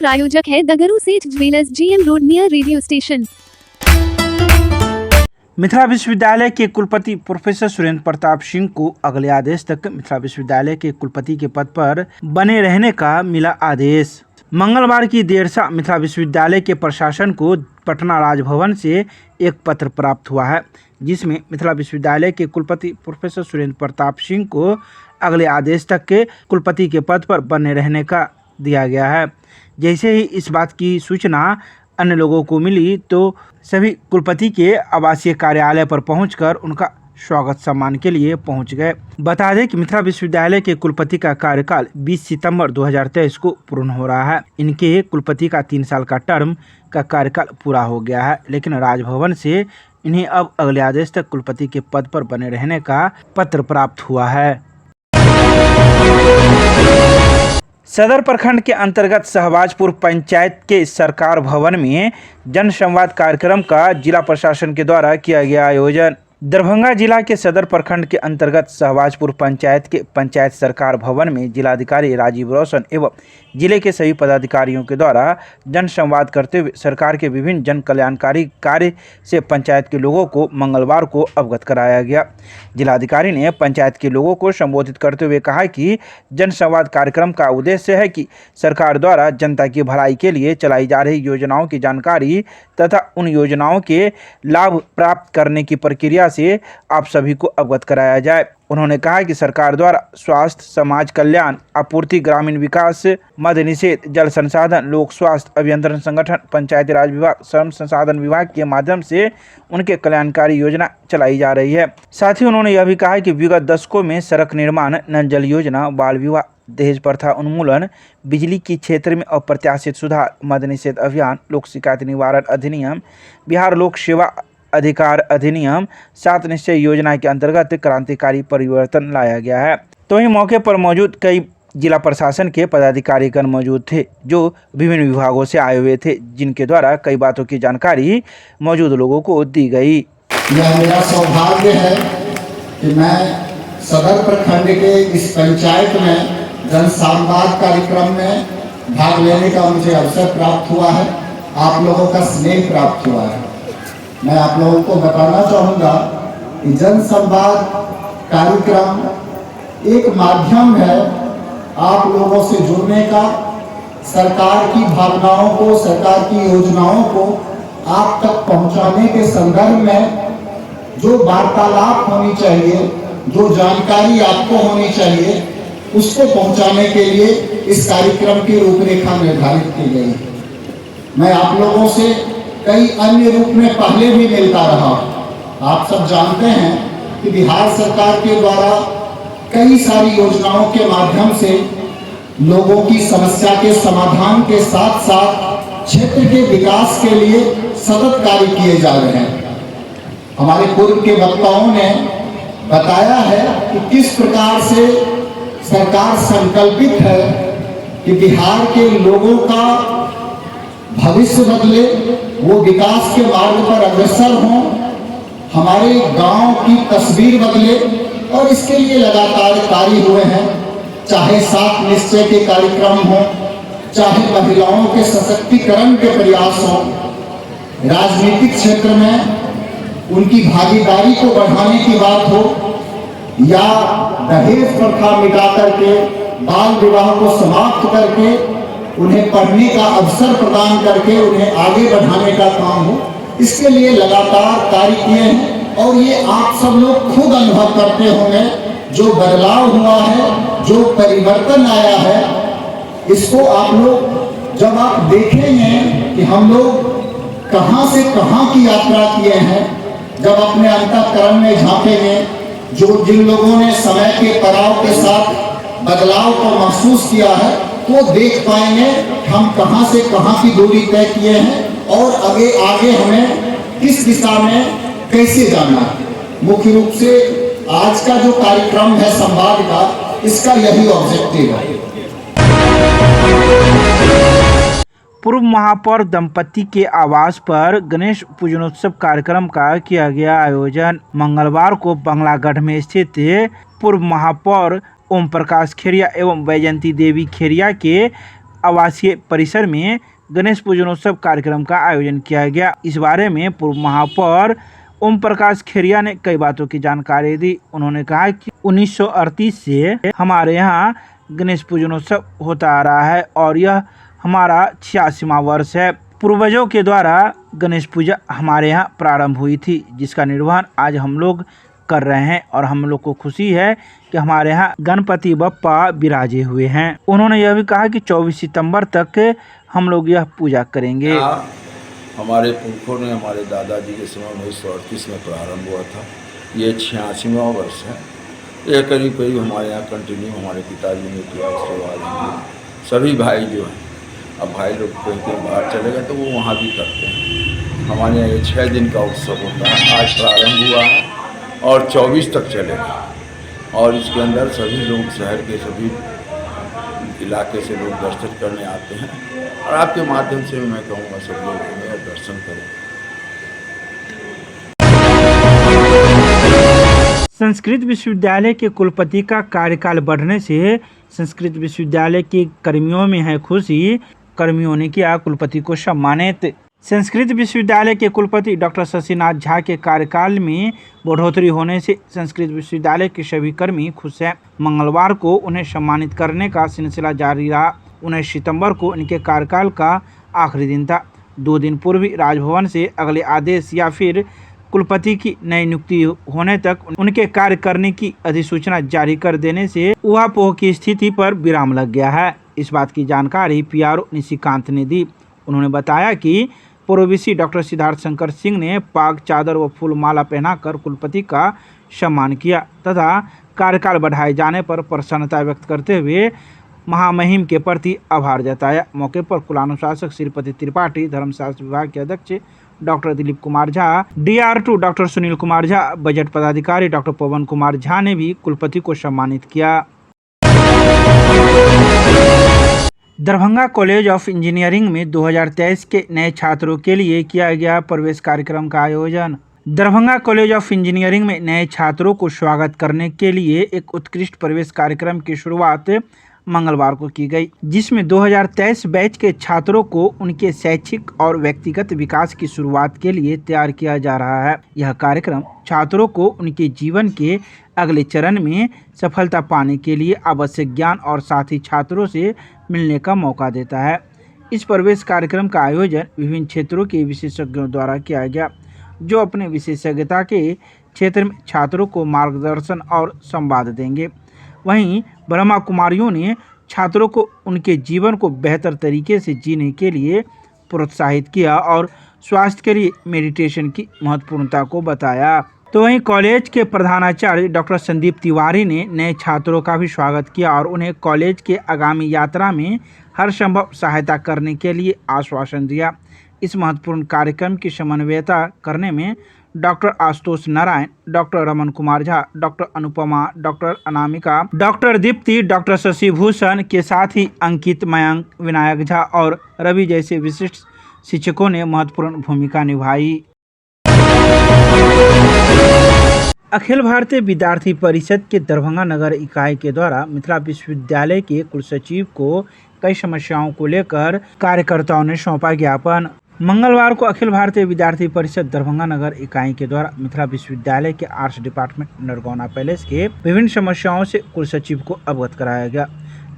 प्रायोजक है दगरू सेठ jewellers, GM road near radio station. Mithila विश्वविद्यालय के कुलपति प्रोफेसर सुरेंद्र प्रताप सिंह को अगले आदेश तक मिथिला विश्वविद्यालय के कुलपति के पद पर बने रहने का मिला आदेश। मंगलवार की देर शाम मिथिला विश्वविद्यालय के प्रशासन को पटना राजभवन से एक पत्र प्राप्त हुआ है, जिसमें मिथिला विश्वविद्यालय के कुलपति प्रोफेसर सुरेंद्र प्रताप सिंह को अगले आदेश तक के कुलपति के पद पर बने रहने का दिया गया है। जैसे ही इस बात की सूचना अन्य लोगों को मिली तो सभी कुलपति के आवासीय कार्यालय पर पहुंचकर उनका स्वागत सम्मान के लिए पहुंच गए। बता दें कि मिथिला विश्वविद्यालय के कुलपति का कार्यकाल 20 सितंबर 2023 को पूर्ण हो रहा है। इनके कुलपति का 3 साल का टर्म का कार्यकाल पूरा हो गया है, लेकिन राजभवन से इन्हें अब अगले आदेश तक कुलपति के पद पर बने रहने का पत्र प्राप्त हुआ है। सदर प्रखंड के अंतर्गत शहबाजपुर पंचायत के सरकार भवन में जन संवाद कार्यक्रम का जिला प्रशासन के द्वारा किया गया आयोजन। दरभंगा जिला के सदर प्रखंड के अंतर्गत शहबाजपुर पंचायत के पंचायत सरकार भवन में जिलाधिकारी राजीव रोशन एवं जिले के सभी पदाधिकारियों के द्वारा जन संवाद करते हुए सरकार के विभिन्न जन कल्याणकारी कार्य से पंचायत के लोगों को मंगलवार को अवगत कराया गया। जिलाधिकारी ने पंचायत के लोगों को संबोधित करते हुए कहा कि जन संवाद कार्यक्रम का उद्देश्य है कि सरकार द्वारा जनता की भलाई के लिए चलाई जा रही योजनाओं की जानकारी तथा उन योजनाओं के लाभ प्राप्त करने की प्रक्रिया से आप सभी को अवगत कराया जाए। उन्होंने कहा कि सरकार द्वारा स्वास्थ्य, समाज कल्याण, आपूर्ति, ग्रामीण विकास, मद्य निषेध, जल संसाधन, लोक स्वास्थ्य, अभियंत्रण संगठन, पंचायती राज विभाग, श्रम संसाधन विभाग के माध्यम से उनके कल्याणकारी योजना चलाई जा रही है। साथ ही उन्होंने यह भी कहा कि विगत दशकों में सड़क निर्माण, नल जल योजना, बाल विवाह, दहेज प्रथा उन्मूलन, बिजली के क्षेत्र में अप्रत्याशित सुधार, मद्य निषेध अभियान, लोक शिकायत निवारण अधिनियम, बिहार लोक सेवा अधिकार अधिनियम, 7 निश्चय योजना के अंतर्गत क्रांतिकारी परिवर्तन लाया गया है। तो ही मौके पर मौजूद कई जिला प्रशासन के पदाधिकारीगण मौजूद थे, जो विभिन्न विभागों से आए हुए थे, जिनके द्वारा कई बातों की जानकारी मौजूद लोगों को दी गई। यह मेरा सौभाग्य है कि मैं सदर प्रखंड के इस पंचायत में जन संवाद कार्यक्रम में भाग लेने का मुझे अवसर प्राप्त हुआ है। आप लोगों का स्नेह प्राप्त हुआ है। मैं आप लोगों को बताना चाहूँगा कि जन संवाद कार्यक्रम एक माध्यम है आप लोगों से जुड़ने का, सरकार की भावनाओं को, सरकार की योजनाओं को आप तक पहुंचाने के संदर्भ में जो वार्तालाप होनी चाहिए, जो जानकारी आपको होनी चाहिए, उसको पहुंचाने के लिए इस कार्यक्रम की रूपरेखा निर्धारित की गई है। मैं आप लोगों से कई अन्य रूप में पहले भी मिलता रहा। आप सब जानते हैं कि बिहार सरकार के द्वारा कई सारी योजनाओं के माध्यम से लोगों की समस्या के समाधान के साथ साथ क्षेत्र के विकास के लिए सतत कार्य किए जा रहे हैं। हमारे पूर्व के वक्ताओं ने बताया है कि किस प्रकार से सरकार संकल्पित है कि बिहार के लोगों का भविष्य बदले, वो विकास के मार्ग पर अग्रसर हों, हमारे गांव की तस्वीर बदले, और इसके लिए लगातार कार्य हुए हैं। चाहे 7 निश्चय के कार्यक्रम हो, चाहे महिलाओं के सशक्तिकरण के प्रयास हो, राजनीतिक क्षेत्र में उनकी भागीदारी को बढ़ाने की बात हो, या दहेज प्रथा मिटा करके बाल विवाह को समाप्त करके उन्हें पढ़ने का अवसर प्रदान करके उन्हें आगे बढ़ाने का काम हो, इसके लिए लगातार कार्य किए हैं। और ये आप सब लोग खुद अनुभव करते होंगे, जो बदलाव हुआ है, जो परिवर्तन आया है, इसको आप लोग जब आप देखेंगे कि हम लोग कहां से कहां की यात्रा किए हैं, जब अपने अंतःकरण में झांकेंगे, जो जिन लोगों ने समय के पड़ाव के साथ बदलाव को महसूस किया है, तो देख पाएंगे हम कहां से कहां की दूरी तय किए हैं और आगे हमें किस दिशा में कैसे जाना है। मुख्य रूप से आज का जो कार्यक्रम है संवाद का, इसका यही ऑब्जेक्टिव है। पूर्व महापौर दंपति के आवास पर गणेश पूजनोत्सव कार्यक्रम का किया गया आयोजन। मंगलवार को बंगलागढ़ में स्थित पूर्व महापौर ओम प्रकाश खेरिया एवं वैजयंती देवी खेरिया के आवासीय परिसर में गणेश पूजनोत्सव कार्यक्रम का आयोजन किया गया। इस बारे में पूर्व महापौर ओम प्रकाश खेरिया ने कई बातों की जानकारी दी। उन्होंने कहा कि 1938 से हमारे यहाँ गणेश पूजनोत्सव होता आ रहा है और यह हमारा 86वां वर्ष है। पूर्वजों के द्वारा गणेश पूजा हमारे यहाँ प्रारंभ हुई थी, जिसका निर्वहन आज हम लोग कर रहे हैं और हम लोग को खुशी है कि हमारे यहाँ गणपति बप्पा विराजे हुए हैं। उन्होंने यह भी कहा कि 24 सितंबर तक हम लोग यह पूजा करेंगे। हमारे पुरखों ने, हमारे दादाजी के समय 1938 में प्रारंभ हुआ था। ये 86वां वर्ष है। यह करीब करीब हमारे यहाँ कंटिन्यू हमारे पिताजी ने किया। उसके बाद सभी भाई जो हैं, अब भाई लोग कहीं कहीं बाहर चले गए तो वो वहाँ भी करते हैं। हमारे यहाँ ये 6 दिन का उत्सव होता है। आज प्रारंभ हुआ है और 24 तक चलेगा और इसके अंदर सभी लोग, शहर के सभी इलाके से लोग दर्शन करने आते हैं और आपके माध्यम से मैं कहूँगा सब लोग मेरा दर्शन करें। संस्कृत विश्वविद्यालय के कुलपति का कार्यकाल बढ़ने से संस्कृत विश्वविद्यालय के कर्मियों में है खुशी। कर्मियों ने किया कुलपति को सम्मानित। संस्कृत विश्वविद्यालय के कुलपति डॉक्टर शशिनाथ झा के कार्यकाल में बढ़ोतरी होने से संस्कृत विश्वविद्यालय के सभी कर्मी खुश हैं। मंगलवार को उन्हें सम्मानित करने का सिलसिला जारी रहा। 19 सितंबर को उनके कार्यकाल का आखिरी दिन था। 2 दिन पूर्व राजभवन से अगले आदेश या फिर कुलपति की नई नियुक्ति होने तक उनके कार्य करने की अधिसूचना जारी कर देने से ऊहापोह की स्थिति पर विराम लग गया है। इस बात की जानकारी पीआरओ निशिकांत ने दी। उन्होंने बताया कि पूर्व वीसी डॉक्टर सिद्धार्थ शंकर सिंह ने पाग चादर व फूल माला पहनाकर कुलपति का सम्मान किया तथा कार्यकाल बढ़ाए जाने पर प्रसन्नता व्यक्त करते हुए महामहिम के प्रति आभार जताया। मौके पर कुलानुशासक श्रीपति त्रिपाठी, धर्मशास्त्र विभाग के अध्यक्ष doctor Dilip Kumar Jha, DR2 doctor Sunil Kumar Jha, budget पदाधिकारी डॉक्टर पवन कुमार झा ने भी कुलपति को सम्मानित किया। दरभंगा कॉलेज ऑफ इंजीनियरिंग में 2023 के नए छात्रों के लिए किया गया प्रवेश कार्यक्रम का आयोजन। दरभंगा कॉलेज ऑफ इंजीनियरिंग में नए छात्रों को स्वागत करने के लिए एक उत्कृष्ट प्रवेश कार्यक्रम की शुरुआत मंगलवार को की गई, जिसमें 2023 बैच के छात्रों को उनके शैक्षिक और व्यक्तिगत विकास की शुरुआत के लिए तैयार किया जा रहा है। यह कार्यक्रम छात्रों को उनके जीवन के अगले चरण में सफलता पाने के लिए आवश्यक ज्ञान और साथ ही छात्रों से मिलने का मौका देता है। इस प्रवेश कार्यक्रम का आयोजन विभिन्न क्षेत्रों के विशेषज्ञों द्वारा किया गया, जो अपने विशेषज्ञता के क्षेत्र में छात्रों को मार्गदर्शन और संवाद देंगे। वहीं ब्रह्मा कुमारियों ने छात्रों को उनके जीवन को बेहतर तरीके से जीने के लिए प्रोत्साहित किया और स्वास्थ्य के लिए मेडिटेशन की महत्वपूर्णता को बताया। तो वहीं कॉलेज के प्रधानाचार्य डॉक्टर संदीप तिवारी ने नए छात्रों का भी स्वागत किया और उन्हें कॉलेज के आगामी यात्रा में हर संभव सहायता करने के लिए आश्वासन दिया। इस महत्वपूर्ण कार्यक्रम की समन्वयता करने में doctor Ashutosh Narayan, doctor Raman Kumar Jha, doctor Anupama, doctor Anamika, doctor Deepti, doctor Shashi Bhushan के साथ ही अंकित, मयंक, विनायक झा और रवि जैसे विशिष्ट शिक्षकों ने महत्वपूर्ण भूमिका निभाई। अखिल भारतीय विद्यार्थी परिषद के दरभंगा नगर इकाई के द्वारा मिथिला विश्वविद्यालय के कुलसचिव को कई समस्याओं को लेकर कार्यकर्ताओं ने सौंपा ज्ञापन। मंगलवार को अखिल भारतीय विद्यार्थी परिषद दरभंगा नगर इकाई के द्वारा मिथिला विश्वविद्यालय के आर्ट्स डिपार्टमेंट नरगौना पैलेस के विभिन्न समस्याओं से कुलसचिव को अवगत कराया गया।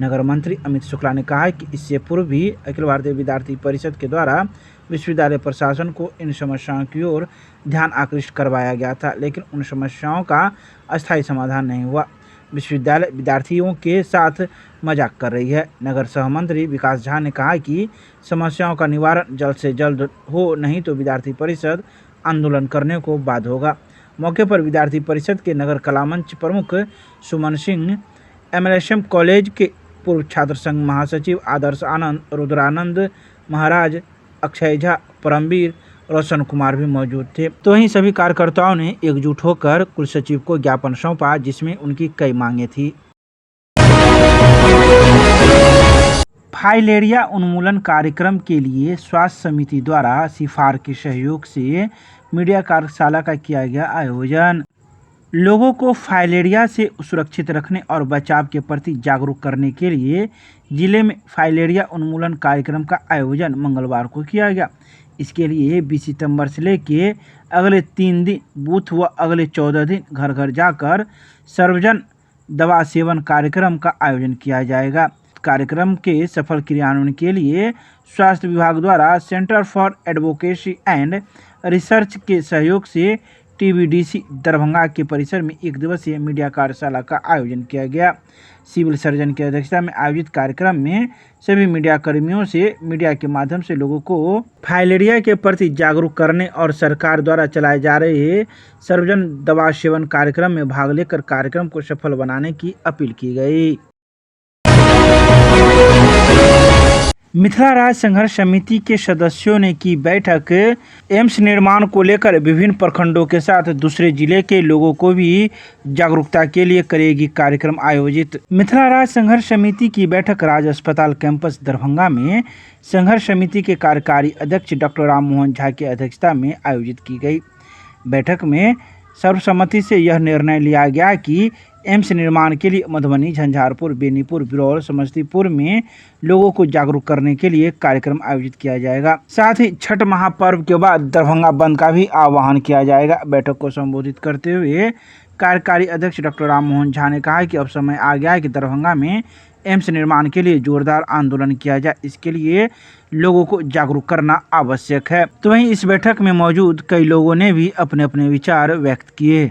नगर मंत्री अमित शुक्ला ने कहा कि इससे पूर्व भी अखिल भारतीय विद्यार्थी परिषद के द्वारा विश्वविद्यालय प्रशासन को इन समस्याओं की ओर ध्यान आकृष्ट करवाया गया था, लेकिन उन समस्याओं का अस्थायी समाधान नहीं हुआ। विश्वविद्यालय विद्यार्थियों के साथ मजाक कर रही है। नगर सहमंत्री विकास झा ने कहा कि समस्याओं का निवारण जल्द से जल्द हो, नहीं तो विद्यार्थी परिषद आंदोलन करने को बाध्य होगा। मौके पर विद्यार्थी परिषद के नगर कला मंच प्रमुख सुमन सिंह, MLSM कॉलेज के पूर्व छात्र संघ महासचिव आदर्श आनंद, रुद्रानंद महाराज, अक्षय झा, परमवीर, रोशन कुमार भी मौजूद थे। तो वहीं सभी कार्यकर्ताओं ने एकजुट होकर कुलसचिव को ज्ञापन सौंपा, जिसमें उनकी कई मांगे थी। फाइलेरिया उन्मूलन कार्यक्रम के लिए स्वास्थ्य समिति द्वारा सिफार के सहयोग से मीडिया कार्यशाला का किया गया आयोजन। लोगों को फाइलेरिया से सुरक्षित रखने और बचाव के प्रति जागरूक करने के लिए जिले में फाइलेरिया उन्मूलन कार्यक्रम का आयोजन मंगलवार को किया गया। इसके लिए 20 सितंबर से लेके अगले 3 दिन बूथ व अगले 14 दिन घर घर जाकर सर्वजन दवा सेवन कार्यक्रम का आयोजन किया जाएगा। कार्यक्रम के सफल क्रियान्वयन के लिए स्वास्थ्य विभाग द्वारा centre for advocacy and research के सहयोग से TBDC दरभंगा के परिसर में 1 दिवसीय मीडिया कार्यशाला का आयोजन किया गया। सिविल सर्जन की अध्यक्षता में आयोजित कार्यक्रम में सभी मीडिया कर्मियों से मीडिया के माध्यम से लोगों को फाइलेरिया के प्रति जागरूक करने और सरकार द्वारा चलाए जा रहे सर्वजन दवा सेवन कार्यक्रम में भाग लेकर कार्यक्रम को सफल बनाने की अपील की गई। मिथिला राज्य संघर्ष समिति के सदस्यों ने की बैठक। एम्स निर्माण को लेकर विभिन्न प्रखंडों के साथ दूसरे जिले के लोगों को भी जागरूकता के लिए करेगी कार्यक्रम आयोजित। मिथिला राज्य संघर्ष समिति की बैठक राज्य अस्पताल कैंपस दरभंगा में संघर्ष समिति के कार्यकारी अध्यक्ष डॉक्टर राम मोहन झा की अध्यक्षता में आयोजित की गई। बैठक में सर्वसम्मति से यह निर्णय लिया गया कि एम्स निर्माण के लिए मधुबनी, झंझारपुर, बेनीपुर, बिरौल, समस्तीपुर में लोगों को जागरूक करने के लिए कार्यक्रम आयोजित किया जाएगा। साथ ही छठ महापर्व के बाद दरभंगा बंद का भी आह्वान किया जाएगा। बैठक को संबोधित करते हुए कार्यकारी अध्यक्ष डॉक्टर राम मोहन झा ने कहा कि अब समय आ गया है कि दरभंगा में एम्स निर्माण के लिए जोरदार आंदोलन किया जाए। इसके लिए लोगों को जागरूक करना आवश्यक है। तो वहीं इस बैठक में मौजूद कई लोगों ने भी अपने अपने विचार व्यक्त किए।